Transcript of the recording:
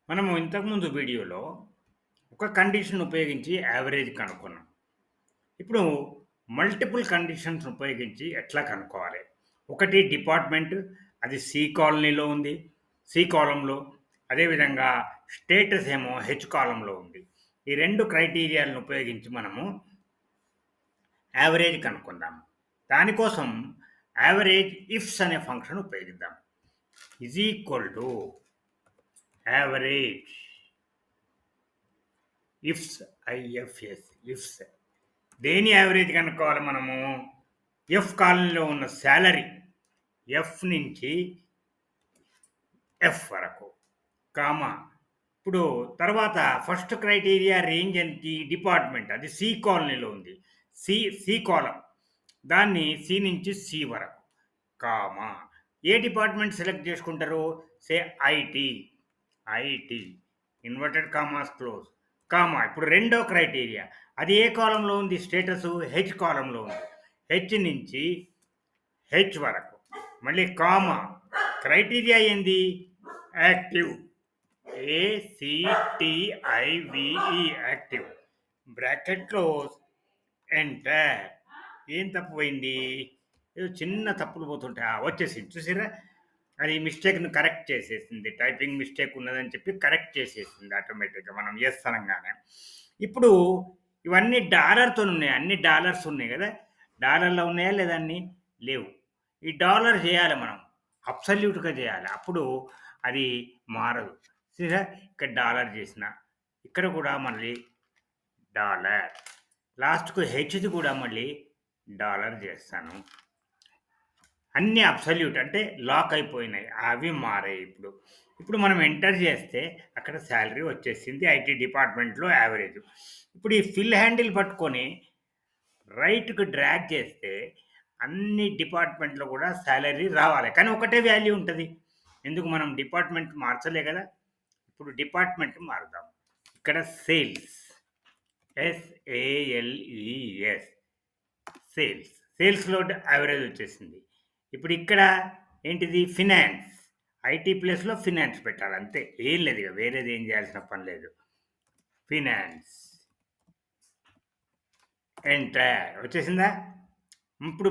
మనము ఇంతకుముందు వీడియోలో ఒక కండిషన్ ఉపయోగించి యావరేజ్ కనుక్కున్నాం. ఇప్పుడు మల్టిపుల్ కండిషన్స్ ఉపయోగించి ఎట్లా కనుక్కోవాలి? ఒకటి డిపార్ట్‌మెంట్ అది సి కాలనీలో ఉంది. సి కాలమ్‌లో. అదేవిధంగా స్టేటస్ ఏమో హెచ్ కాలమ్‌లో ఉంది. ఈ 2 క్రైటీరియాలను ఉపయోగించి మనము యావరేజ్ కనుక్కుందాం. దానికోసం యావరేజ్ ఇఫ్స్ అనే ఫంక్షన్ ఉపయోగిద్దాం. Is equal to average ifs IFS ifs దేని యావరేజ్ కనుక్కోవాలి మనము? ఎఫ్ కాలనీలో ఉన్న శాలరీ ఎఫ్ నుంచి ఎఫ్ వరకు కామా ఇప్పుడు తర్వాత ఫస్ట్ క్రైటీరియా రేంజ్ ఏంటి? డిపార్ట్మెంట్ అది సి కాలనీలో ఉంది. సి కాలం దాన్ని సి నుంచి సి వరకు కామా ఏ డిపార్ట్మెంట్ సెలెక్ట్ చేసుకుంటారు? Say IT IT inverted commas close comma ఇప్పుడు రెండో క్రైటీరియా అది ఏ కాలంలో ఉంది? స్టేటస్ హెచ్ కాలంలో ఉంది. హెచ్ నుంచి హెచ్ వరకు మళ్ళీ కామా క్రైటీరియా ఏంది? యాక్టివ్ ఏసిటిఐవిఈ యాక్టివ్ బ్రాకెట్లో ఎంటర్ ఏం తప్పు పోయింది? ఏదో చిన్న తప్పులు పోతుంటాయి వచ్చేసింది చూసారా? అది మిస్టేక్‌ని కరెక్ట్ చేసేసింది. టైపింగ్ మిస్టేక్ ఉన్నదని చెప్పి కరెక్ట్ చేసేసింది ఆటోమేటిక్‌గా మనం యెస్ అనంగానే. ఇప్పుడు ఇవన్నీ డాలర్‌తోనున్నాయి. అన్ని డాలర్స్ ఉన్నాయి గదా! డాలర్‌లో ఉన్నాయా లేదా అన్నీ? లేవు. ఈ డాలర్ జేయాలి మనం. అబ్సల్యూట్‌గా జేయాలి. అప్పుడు అది మారదు. చూసారా? ఇక్కడ డాలర్ జేసిన. ఇక్కడ కూడా మళ్ళీ డాలర్. లాస్ట్‌కు హెచ్‌ది కూడా మళ్ళీ డాలర్ జేస్తాను. అన్నీ అబ్సల్యూట్ అంటే లాక్ అయిపోయినాయి. అవి మారాయి ఇప్పుడు. ఇప్పుడు మనం ఎంటర్ చేస్తే అక్కడ సాలరీ వచ్చేసింది ఐటీ డిపార్ట్మెంట్‌లో యావరేజ్. ఇప్పుడు ఈ ఫిల్ హ్యాండిల్ పట్టుకొని రైట్‌కి డ్రాగ్ చేస్తే అన్ని డిపార్ట్మెంట్‌లో కూడా సాలరీ రావాలి. కానీ ఒకటే వాల్యూ ఉంటది. ఎందుకు మనం డిపార్ట్మెంట్ మార్చలే కదా! ఇప్పుడు డిపార్ట్మెంట్ మారుద్దాం. ఇక్కడ సేల్స్ ఎస్ఏఎల్ఈఎస్ సేల్స్‌లో యావరేజ్ వచ్చేసింది. ఇప్పుడు ఇక్కడ ఏంటిది? ఫినాన్స్. ఐటీ ప్లేస్‌లో ఫినాన్స్ పెట్టాలి అంతే. ఏం లేదు ఇక వేరేది ఏం చేయాల్సిన పని లేదు. ఫినాన్స్. ఎంటర్ వచ్చేసిందా? ఇప్పుడు